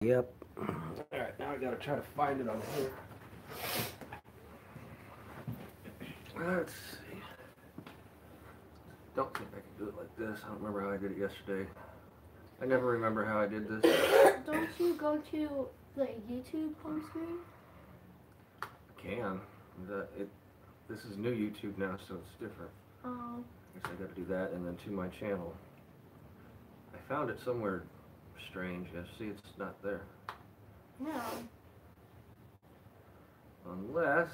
Yep. Alright, now I gotta try to find it on here. Let's see. Don't think I can do it like this. I don't remember how I did it yesterday. I never remember how I did this. Don't you go to the YouTube home screen? I can. This is new YouTube now, so it's different. Oh. I guess I gotta do that and then to my channel. I found it somewhere strange. Yeah, see, it's not there. No. Unless...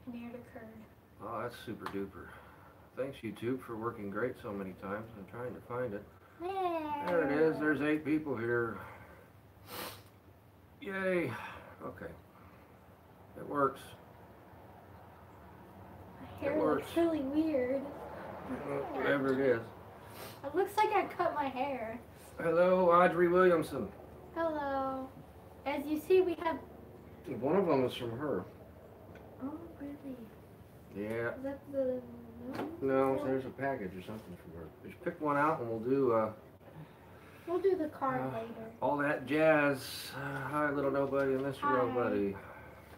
Weird occurred. Oh, that's super duper. Thanks, YouTube, for working great so many times. I'm trying to find it. There it is. There's 8 people here. Yay. Okay. It works. My hair looks really weird. Whatever it is. It looks like I cut my hair. Hello, Audrey Williamson. Hello. As you see, we have... One of them is from her. Oh, really? Yeah. Is that the... No, there's a package or something from her. Just pick one out and we'll do We'll do the card later. all that jazz. Hi, little nobody and Mr. Hi. Nobody.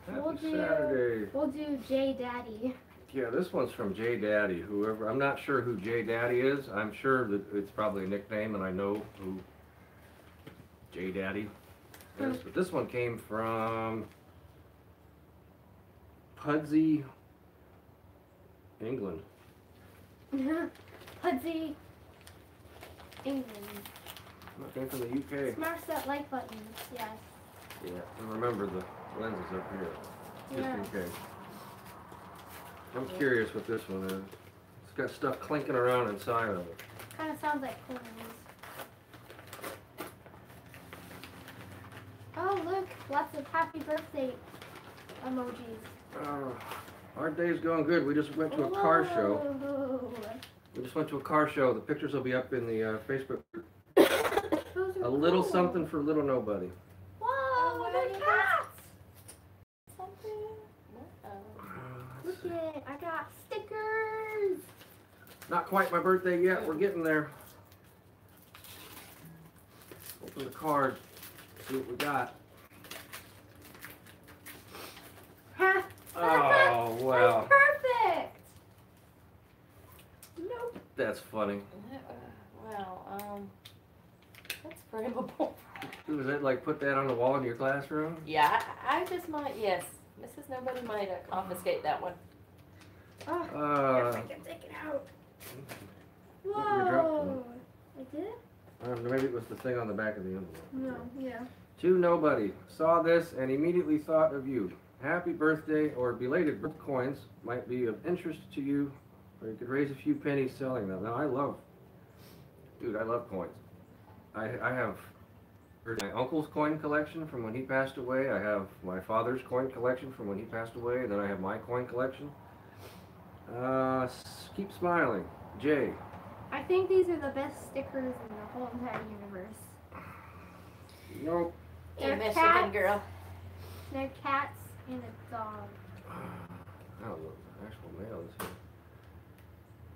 We'll Happy do- Saturday. We'll do J Daddy. Yeah, this one's from J Daddy. Whoever, I'm not sure who J Daddy is. I'm sure that it's probably a nickname, and I know who J Daddy is. But this one came from Pudsey, England. Pudsey, England. It came from the UK. Smash that like button, yes. Yeah, and remember the lenses up here, just Yeah. in case. I'm curious what this one is. It's got stuff clinking around inside of it. Kind of sounds like coins. Oh, look, lots of happy birthday emojis. Our day's going good. We just went to a car show. Whoa. We just went to a car show. The pictures will be up in the Facebook. Those are A little cool. something for little nobody. Whoa, they're cats! Something. Look at it, I got stickers! Not quite my birthday yet. We're getting there. Open the card. See what we got. Ha! Oh, wow. That's perfect! Nope. That's funny. Well, that's forgivable. Was it like put that on the wall in your classroom? Yeah, I just might, yes. Mrs. Nobody might confiscate that one. Oh, Uh, I can take it out. you dropped Whoa! I did? maybe it was the thing on the back of the envelope. No, yeah. To nobody. Saw this and immediately thought of you. Happy birthday or belated birth coins might be of interest to you, or you could raise a few pennies selling them. Now, I love coins. I have my uncle's coin collection from when he passed away. I have my father's coin collection from when he passed away. And then I have my coin collection. Keep smiling. Jay. I think these are the best stickers in the whole entire universe. Nope. You They're Michigan cats. girl. They're cats and a dog. I don't know what the actual mail is here.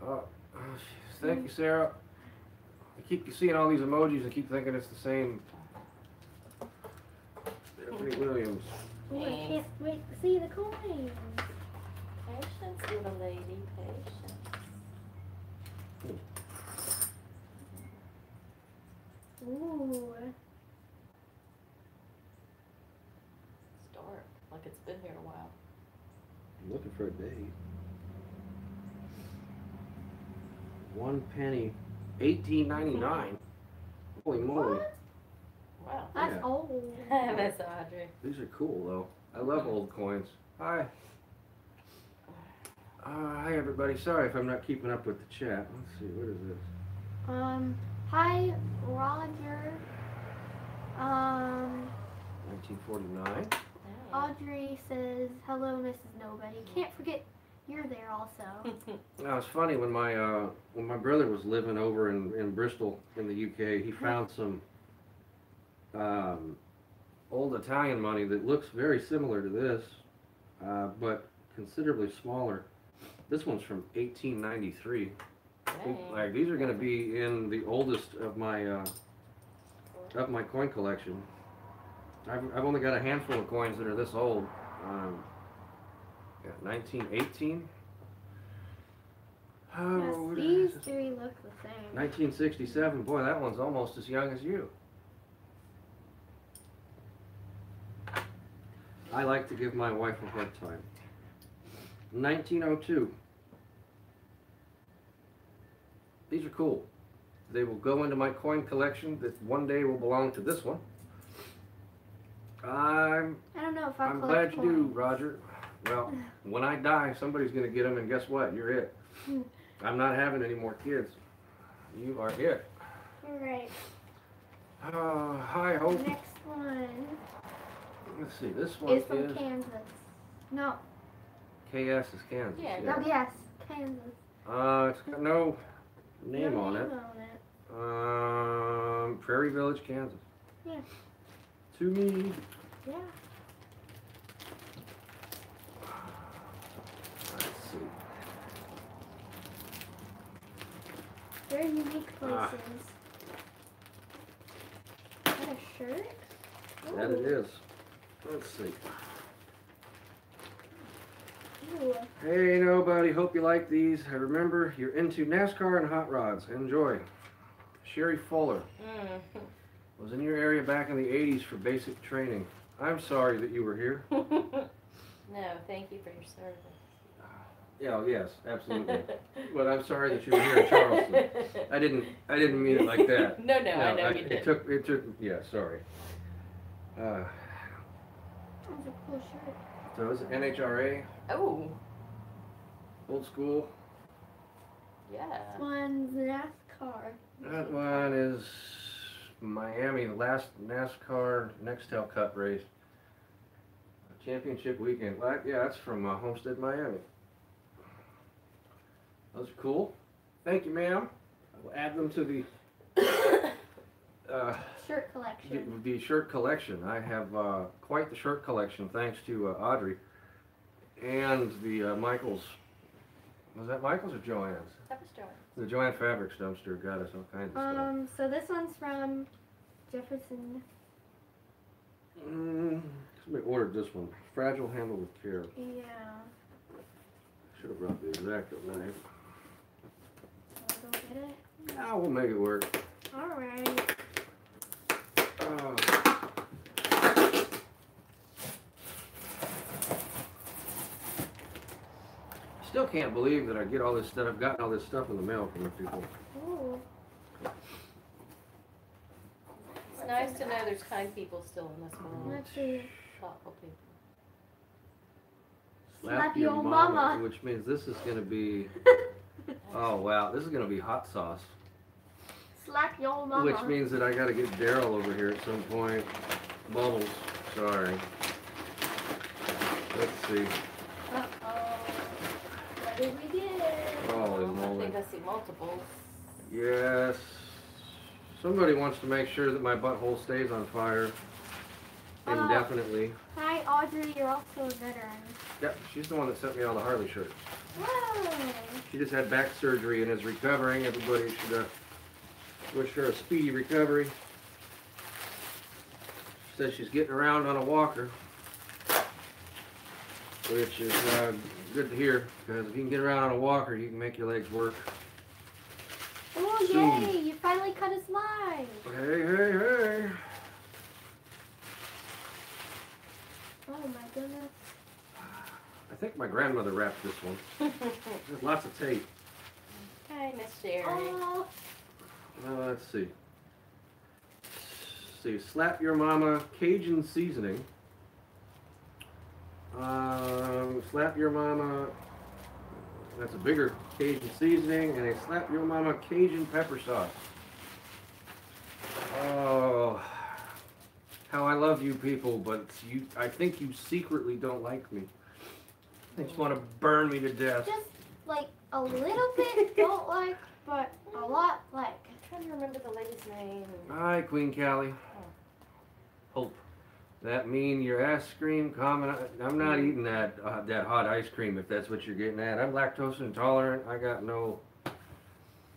Oh, jeez. Thank you, Sarah. I keep seeing all these emojis and keep thinking it's the same. Stephanie Williams. Oh, I can't wait to see the coins. Patience, little lady, patience. Ooh. It's dark, like it's been here a while. I'm looking for a date. 1 penny, 18.99. Holy moly! What? Wow. That's Yeah. old. Miss Audrey. These are cool though. I love old coins. Hi. Hi everybody. Sorry if I'm not keeping up with the chat. Let's see. What is this? Hi, Roger. 1949. Audrey says, hello, Mrs. Nobody. Can't forget you're there also. Now it's funny when my brother was living over in Bristol in the UK, he found some old Italian money that looks very similar to this, but considerably smaller. This one's from 1893. Dang. Like these are going to be in the oldest of my up my coin collection. I've only got a handful of coins that are this old. 1918. Oh, Yes, what these is this? three look the same. 1967. Boy, that one's almost as young as you. I like to give my wife a hard time. 1902. These are cool. They will go into my coin collection that one day will belong to this one. I don't know if I I'm collect glad you do, coins. Roger. Well, when I die, somebody's gonna get them, and guess what? You're it. I'm not having any more kids. You are it. Alright, Hi, Hope. next one Let's see. This one is from Kansas. No, KS is Kansas. Yeah, no, yes, Kansas. It's got no name No on it. on it. Prairie Village, Kansas. Yeah. To me. Yeah. Let's see. Very unique places. Ah. Is that a shirt? That it Ooh. is. Let's see. Ooh. Hey, nobody. Hope you like these. Remember, you're into NASCAR and hot rods. Enjoy. Sherry Fuller was in your area back in the 80s for basic training. I'm sorry that you were here. No, thank you for your service. Yeah, yes, absolutely. But I'm sorry that you were here in Charleston. I didn't mean it like that. No, I know you it did. took, yeah, sorry. That's a cool shirt. So it's NHRA, Oh, old school. yeah. This one's NASCAR. That one is Miami, the last NASCAR Nextel Cup race. Championship weekend. Well, yeah, that's from Homestead, Miami. Those are cool. Thank you, ma'am. I will add them to the Shirt collection. the shirt collection. I have quite the shirt collection, thanks to Audrey and the Michaels. Was that Michaels or Joann's? That was Joanne. The Joanne Fabrics dumpster got us all kinds of stuff. So this one's from Jefferson. Somebody ordered this one. Fragile, handled with care. Yeah. Should have brought the X-Acto knife. Wanna go get it? Now we'll make it work. Alright. Oh. Still can't believe that I get all this stuff. I've gotten all this stuff in the mail from the people. Ooh. It's nice to know there's kind people still in this world. Let's see. Thoughtful people. Slap your mama. Which means this is going to be, oh wow, this is going to be hot sauce. Slap your mama. Which means that I got to get Daryl over here at some point. Bubbles, sorry. Let's see. Uh-oh. What did we get? Holy I moly. think I see multiples. Yes. Somebody wants to make sure that my butthole stays on fire indefinitely. Hi, Audrey. You're also a veteran. Yep, she's the one that sent me all the Harley shirts. Whoa. She just had back surgery and is recovering. Everybody should wish her a speedy recovery. She says she's getting around on a walker, which is good to hear, because if you can get around on a walker, you can make your legs work. Oh, Soon. yay. You finally cut a slide. Hey. Oh, my goodness. I think my grandmother wrapped this one. There's lots of tape. Hi, Miss Sherry. Oh. Let's see. Slap Your Mama Cajun seasoning. Slap Your Mama. That's a bigger Cajun seasoning, and a Slap Your Mama Cajun pepper sauce. Oh, how I love you people, but I think you secretly don't like me. They just want to burn me to death. Just like a little bit don't like, but a lot like. I'm trying to remember the lady's name. Hi, Queen Callie. Hope. That mean your ice cream comment? I'm not eating that hot ice cream if that's what you're getting at. I'm lactose intolerant. I got no.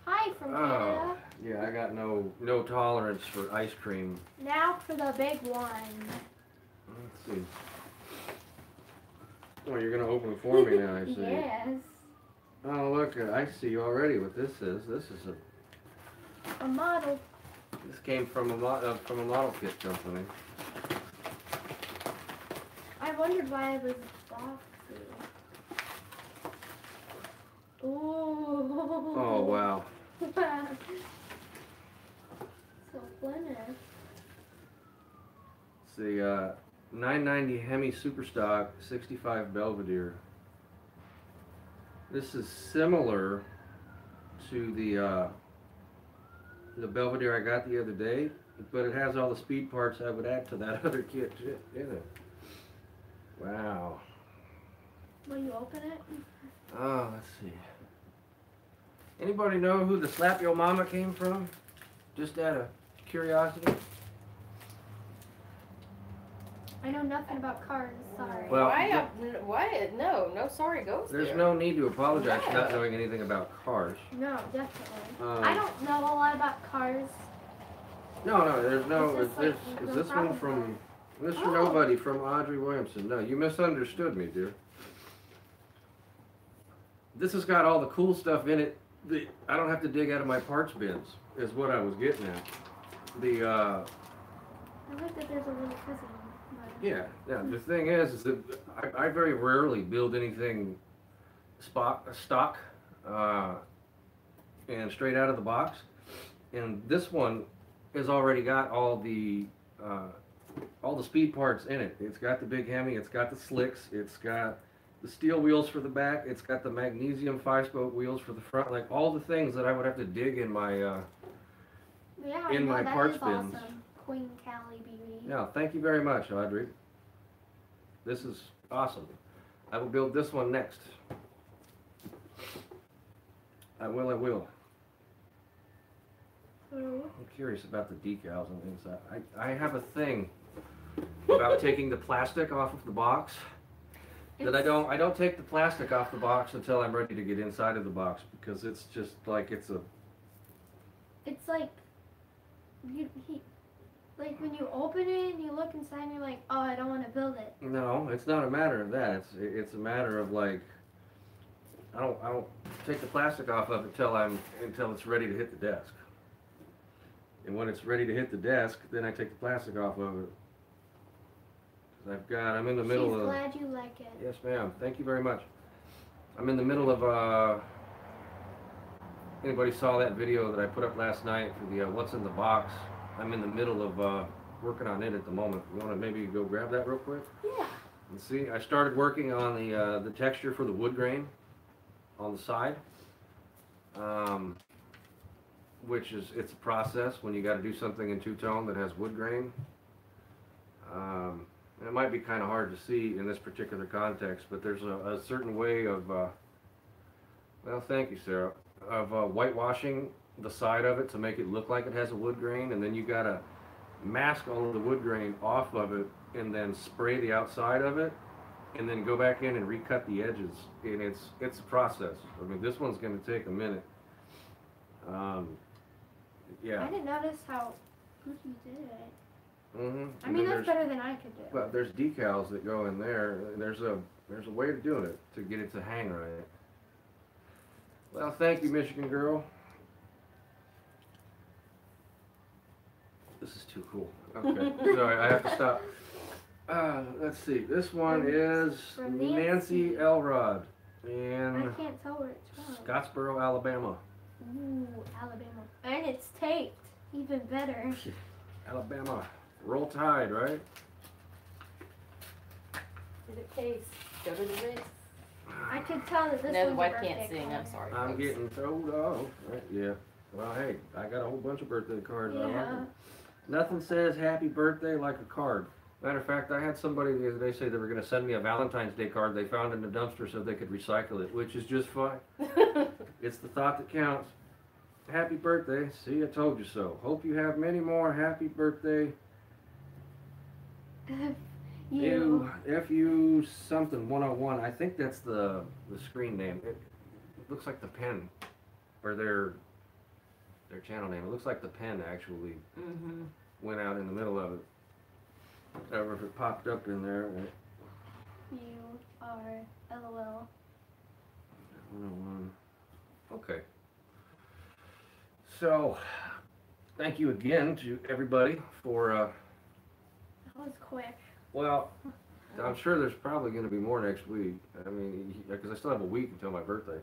Hi from Canada. Yeah, I got no tolerance for ice cream. Now for the big one. Let's see. Oh, you're gonna open it for me now, I see. Yes. Oh, look, I see already what this is. This is A model. this came from a model kit company. I wondered why it was boxy. Ooh. Oh wow. So finished. It's the 990 Hemi Superstock 65 Belvedere. This is similar to the Belvedere I got the other day, but it has all the speed parts I would add to that other kit in it. Wow. Will you open it? Oh, let's see. Anybody know who the Slap Yo Mama came from? Just out of curiosity. I know nothing about cars. Sorry. Well, why? No sorry goes There's there. no need to apologize for not knowing anything about cars. No, definitely. Um, I don't know a lot about cars. No, there's no. It's just Is like, this no one problem. from Mr. Oh. Nobody from Audrey Williamson? No, you misunderstood me, dear. This has got all the cool stuff in it that I don't have to dig out of my parts bins, is what I was getting at. The, I like that there's a little prison. yeah, the thing is that I very rarely build anything stock and straight out of the box. And this one has already got all the speed parts in it. It's got the big Hemi, it's got the slicks, it's got the steel wheels for the back, it's got the magnesium 5-spoke wheels for the front, like all the things that I would have to dig in my Yeah, in no, my that parts is bins. Awesome. Queen Callie Beauty. Yeah, thank you very much, Audrey. This is awesome. I will build this one next. I will. Ooh. I'm curious about the decals and things. I have a thing about taking the plastic off of the box. That I don't take the plastic off the box until I'm ready to get inside of the box, because it's just like it's like like when you open it and you look inside and you're like, oh, I don't want to build it. no, it's not a matter of that. It's a matter of like I don't take the plastic off of it until it's ready to hit the desk. And when it's ready to hit the desk, then I take the plastic off of it. 'Cause I'm in the middle She's of. glad you like it. Yes, ma'am. Thank you very much. I'm in the middle of anybody saw that video that I put up last night for the what's in the box? I'm in the middle of working on it at the moment. You want to maybe go grab that real quick? Yeah. And see, I started working on the texture for the wood grain on the side, which is it's a process when you got to do something in two-tone that has wood grain. And it might be kind of hard to see in this particular context, but there's a certain way of, well, thank you, Sarah, of whitewashing the side of it to make it look like it has a wood grain, and then you gotta mask all of the wood grain off of it and then spray the outside of it and then go back in and recut the edges, and it's a process. I mean, this one's gonna take a minute. Yeah. I didn't notice how good you did it. Mm-hmm. I mean, that's better than I could do. But there's decals that go in there. There's a way to doing it to get it to hang right. Well, thank you, Michigan girl. This is too cool. Okay, sorry, I have to stop. Let's see. This one is From Nancy Elrod I in can't tell where it's from. Scottsboro, Alabama. Ooh, Alabama. And it's taped. Even better. Alabama. Roll Tide, right? Did it case? Go to the race. I could tell that this No, the one's a wife birthday can't sing. card. I'm sorry. I'm folks. getting told off. Right, yeah. Well, hey, I got a whole bunch of birthday cards. I like Yeah. them. Nothing says happy birthday like a card. Matter of fact, I had somebody the other day say they were going to send me a Valentine's Day card they found in the dumpster so they could recycle it, which is just fine. It's the thought that counts. Happy birthday. See, I told you so. Hope you have many more happy birthday. You. FU something 101. I think that's the screen name. It looks like the pen. Or their their channel name. It looks like the pen actually Mm-hmm. went out in the middle of it. Or if it popped up in there. You are LOL. 101. Okay. So, thank you again to everybody for, That was quick. well, I'm sure there's probably going to be more next week. I mean, because I still have a week until my birthday.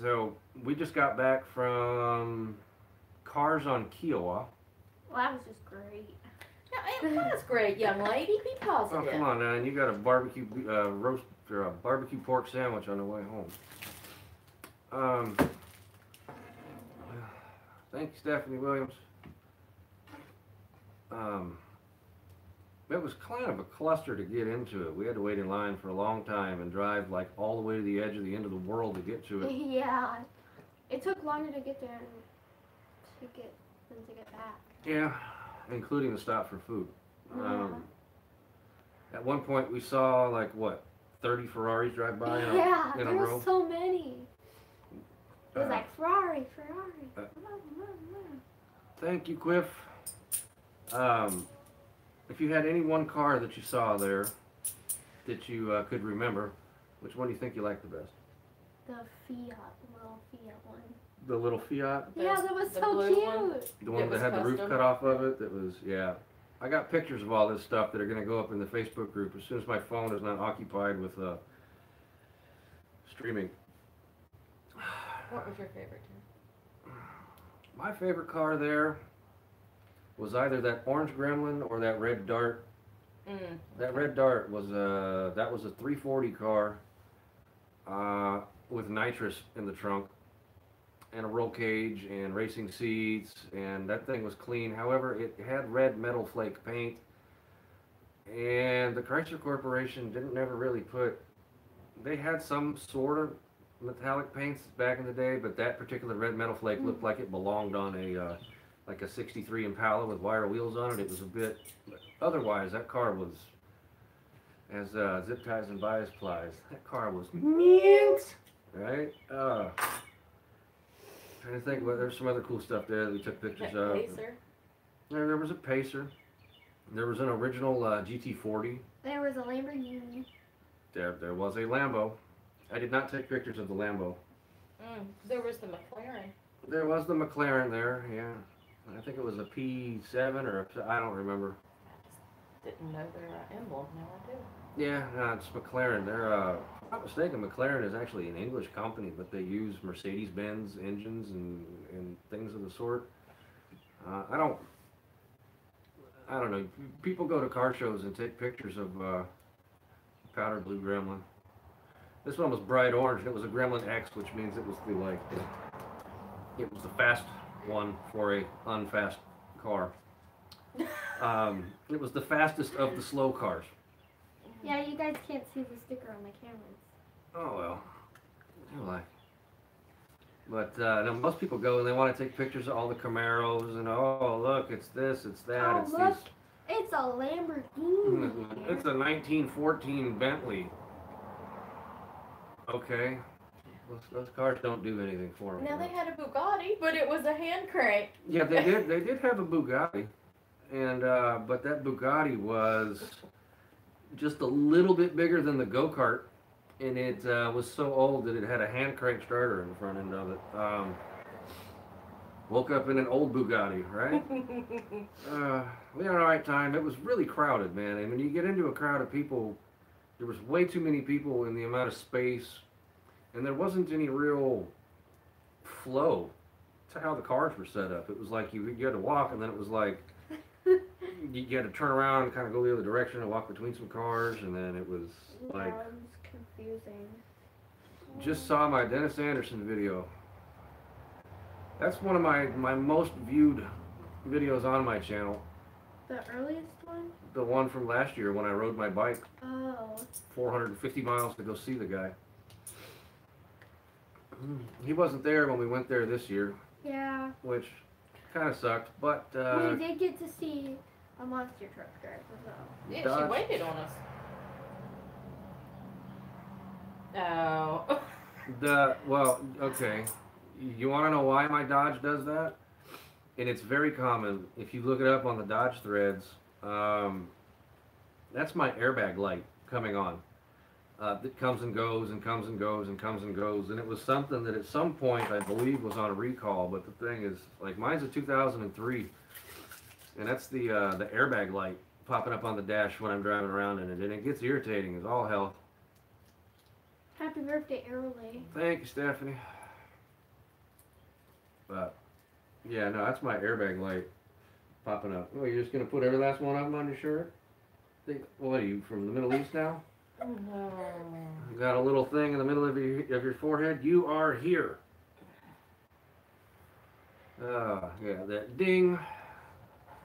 So, we just got back from Cars on Kiowa. Well, that was just great. Yeah, it was great, young lady. Be Oh, positive. come on now, and you got a barbecue roast or a barbecue pork sandwich on the way home. Thank you, Stephanie Williams. It was kind of a cluster to get into it. We had to wait in line for a long time and drive like all the way to the edge of the end of the world to get to it. Yeah. It took longer to get there than to get back. Yeah, including the stop for food. Yeah. At one point we saw like what, 30 Ferraris drive by in Yeah, a there row. were so many. It was Uh, like Ferrari. Thank you, Quiff. If you had any one car that you saw there that you could remember, which one do you think you liked the best? The Fiat, little Fiat one. The little Fiat? Yeah, that was the so blue cute. one? The one It that was had the roof custom? cut off of it? That was, yeah. I got pictures of all this stuff that are going to go up in the Facebook group as soon as my phone is not occupied with streaming. What was your favorite? My favorite car there was either that orange Gremlin or that red Dart. Mm. That red Dart was that was a 340 car with nitrous in the trunk and a roll cage and racing seats, and that thing was clean. However, it had red metal flake paint, and the Chrysler Corporation didn't never really put. They had some sort of metallic paints back in the day, but that particular red metal flake looked like it belonged on a like a '63 Impala with wire wheels on it. It was a bit. Otherwise, that car was as zip ties and bias plies. That car was mint, right? Trying to think, but there's some other cool stuff there that we took pictures That of. Pacer? There was a Pacer. There was an original GT40. There was a Lamborghini. There was a Lambo. I did not take pictures of the Lambo. There was the McLaren. There was the McLaren there, yeah. I think it was a P7 or I don't remember. I just didn't know their emblem. Now I do. Yeah, no, it's McLaren. They're, if I'm not mistaken, McLaren is actually an English company, but they use Mercedes-Benz engines and things of the sort. I don't know. People go to car shows and take pictures of powder blue Gremlin. This one was bright orange, and it was a Gremlin X, which means it was it was the fast one for a unfast car. It was the fastest of the slow cars. Yeah, you guys can't see the sticker on the cameras. Oh well, you like. But now most people go and they want to take pictures of all the Camaros and oh look, it's this, it's that, Oh, it's look. It's a Lamborghini. it's a 1914 Bentley. Okay, those cars don't do anything for me. Now they had a Bugatti, but it was a hand crank. Yeah, they did. They did have a Bugatti, and but that Bugatti was just a little bit bigger than the go-kart, and it was so old that it had a hand crank starter in the front end of it. Woke up in an old Bugatti, right? We had an alright time. It was really crowded, man. And when you get into a crowd of people, there was way too many people in the amount of space, and there wasn't any real flow to how the cars were set up. It was like you had to walk, and then it was like you had to turn around and kind of go the other direction and walk between some cars, and then it was like Yeah, it was confusing. just saw my Dennis Anderson video. That's one of my most viewed videos on my channel. The earliest one? The one from last year when I rode my bike Oh. 450 miles to go see the guy. He wasn't there when we went there this year, Yeah. which kind of sucked, but We did get to see a monster truck driver though. Yeah, Dodge. she waited on us. Oh. well, okay, You want to know why my Dodge does that? And it's very common. If you look it up on the Dodge threads, that's my airbag light coming on. That comes and goes and comes and goes and comes and goes. And it was something that at some point I believe was on a recall. But the thing is, like mine's a 2003, and that's the airbag light popping up on the dash when I'm driving around in it, and it gets irritating as all hell. Happy birthday early. Thank you, Stephanie. But yeah, no, that's my airbag light popping up. Oh, you're just gonna put every last one of them on your shirt? What are you from the Middle East now? No. You got a little thing in the middle of your forehead. You are here. Yeah, that ding,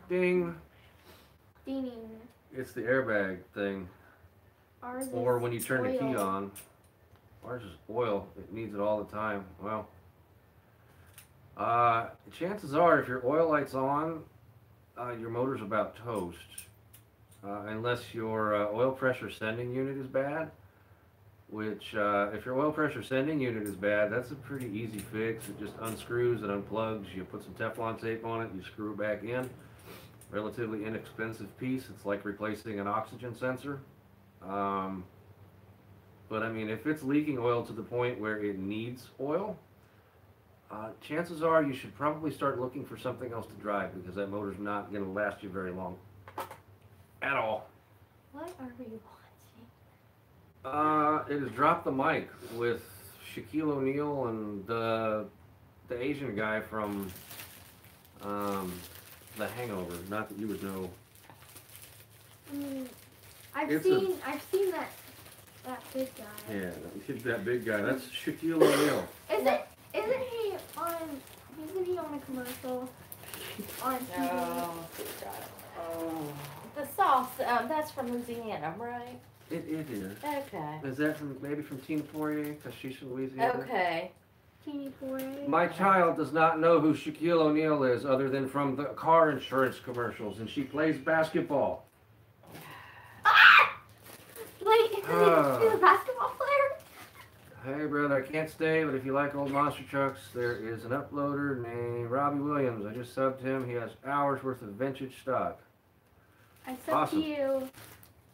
ding. Dinging. It's the airbag thing. Ours Or is when you turn the key oil. on. Ours is oil. It needs it all the time. Well, chances are if your oil light's on, your motor's about toast. Unless your oil pressure sending unit is bad, which if your oil pressure sending unit is bad, that's a pretty easy fix. It just unscrews and unplugs. You put some Teflon tape on it, you screw it back in. Relatively inexpensive piece. It's like replacing an oxygen sensor. But I mean, if it's leaking oil to the point where it needs oil, chances are you should probably start looking for something else to drive, because that motor's not going to last you very long. At all. What are we watching? It is Drop the Mic with Shaquille O'Neal and the Asian guy from The Hangover. Not that you would know. I've It's seen that big guy. Yeah, that big guy. That's Shaquille O'Neal. Isn't he on a commercial on TV? No. Oh. The sauce, that's from Louisiana, right? It is. Okay. Is that maybe from Tina Poirier? Because she's from Louisiana. Okay. Teeny Poirier. My child does not know who Shaquille O'Neal is other than from the car insurance commercials, and she plays basketball. Wait, is he a basketball player? Hey brother, I can't stay, but if you like old monster trucks, there is an uploader named Robbie Williams. I just subbed him. He has hours worth of vintage stock. I subbed Awesome. you,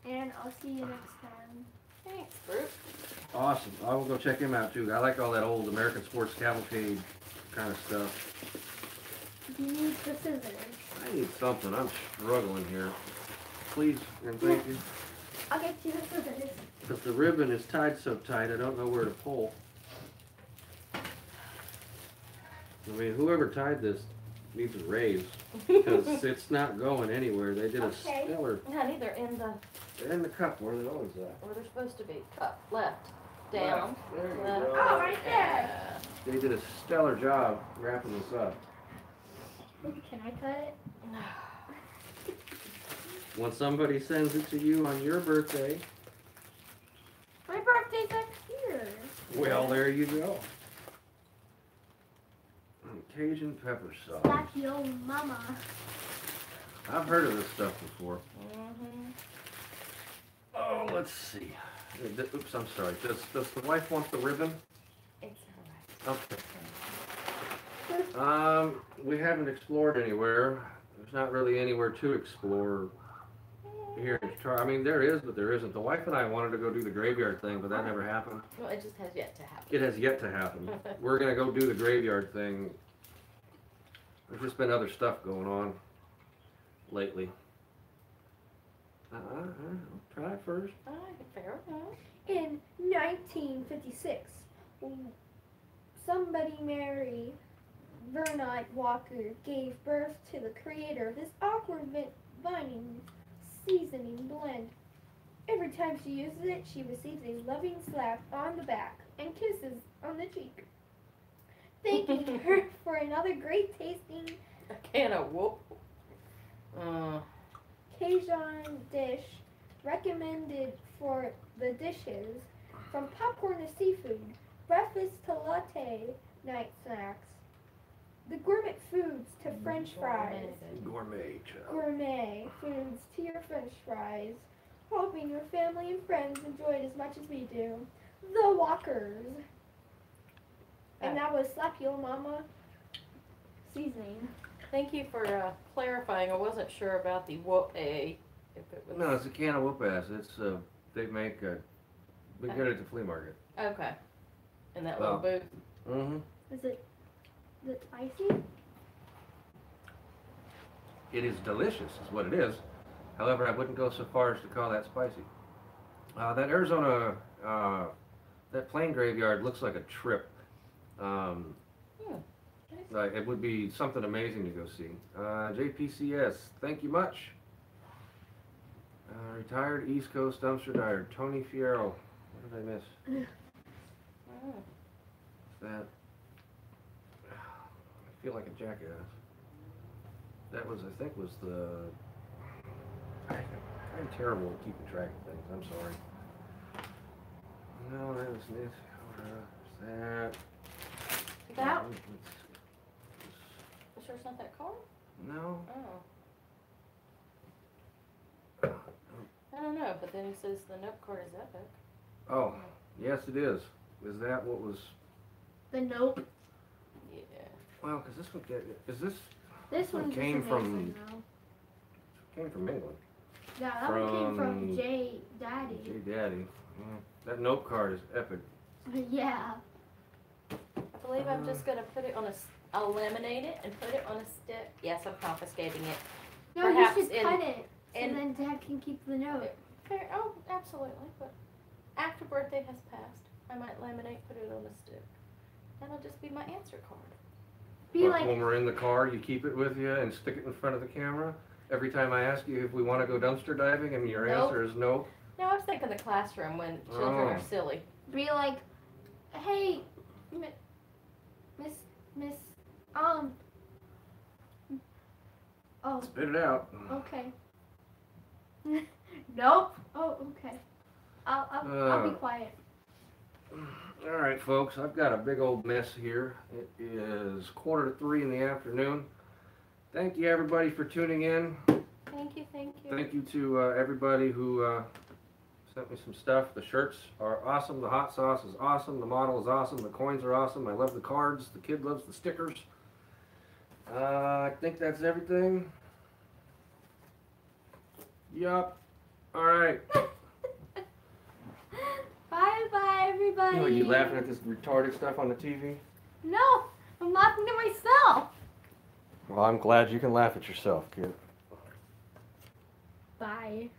and I'll see you next time. Thanks, Bruce. Awesome. I will go check him out too. I like all that old American Sports Cavalcade kind of stuff. You need the scissors. I need something. I'm struggling here. Please and thank you. I'll get you the scissors. But the ribbon is tied so tight, I don't know where to pull. I mean, whoever tied this needs a raise, because it's not going anywhere. They did a Okay. stellar. Honey, they're in In the cup where they always at. where they're supposed to be. Up, left, down. There you left. go. Oh, right there. They did a stellar job wrapping this up. Can I cut it? When somebody sends it to you on your birthday, My birthday's next year. well, there you go. Cajun pepper sauce. Like your mama. I've heard of this stuff before. Mm-hmm. Oh, let's see. Oops, I'm sorry. Does the wife want the ribbon? It's all Okay. We haven't explored anywhere. There's not really anywhere to explore here in Char. I mean, there is, but there isn't. The wife and I wanted to go do the graveyard thing, but that never happened. Well, it just has yet to happen. It has yet to happen. We're gonna go do the graveyard thing. There's just been other stuff going on lately. Try it first. All right, fair enough. In 1956, somebody Mary Vernite Walker gave birth to the creator of this awkward vining seasoning blend. Every time she uses it, she receives a loving slap on the back and kisses on the cheek. Thanking her for another great tasting A can of whoop. Cajun dish recommended for the dishes, from popcorn to seafood, breakfast to latte, night snacks, the gourmet foods to French fries, Gourmet child. gourmet foods to your French fries, hoping your family and friends enjoy it as much as we do. The Walkers. And that was Slap Your Mama seasoning. Thank you for clarifying. I wasn't sure about the whoop-a. If it was... No, it's a can of whoop-ass. It's, they make, we get it at the flea market. Okay. In that little booth. Mm-hmm. Is it spicy? It is delicious, is what it is. However, I wouldn't go so far as to call that spicy. That Arizona, that plain graveyard looks like a trip. Like it would be something amazing to go see. JPCS, thank you much. Retired East Coast dumpster diver, Tony Fierro. What did I miss? That, I feel like a jackass. That was, I think, was the. I'm terrible at keeping track of things. I'm sorry. No, that was it. That. That. Sure it's not that card? No. Oh. I don't know, but then he says the note card is epic. Oh, yes, it is. Is that what was? The Nope. Yeah. Well, because this one is this. This one came just from- amazing, though. Came from England. Yeah, that one came from from J Daddy. J Daddy. Yeah. That note card is epic. Yeah. I believe I'm just going to put it on I'll laminate it and put it on a stick. Yes, I'm confiscating it. No, Perhaps you should in- cut it, in- and then Dad can keep the note. Fair. Oh, absolutely. But after birthday has passed, I might laminate, put it on a stick. That'll just be my answer card. Be But like, when we're in the car, you keep it with you and stick it in front of the camera. Every time I ask you if we want to go dumpster diving, and your Nope. answer is no. No, I was thinking the classroom when children are Oh. silly. be like, hey, Miss, oh, Spit it out. okay. Nope. Oh, okay. I'll be quiet. All right, folks, I've got a big old mess here. It is 2:45 in the afternoon. Thank you, everybody, for tuning in. Thank you, thank you. Thank you to everybody who sent me some stuff. The shirts are awesome. The hot sauce is awesome. The model is awesome. The coins are awesome. I love the cards. The kid loves the stickers. I think that's everything. Yup. All right. Bye, everybody. Are you laughing at this retarded stuff on the TV? No, I'm laughing at myself. Well, I'm glad you can laugh at yourself, kid. Bye.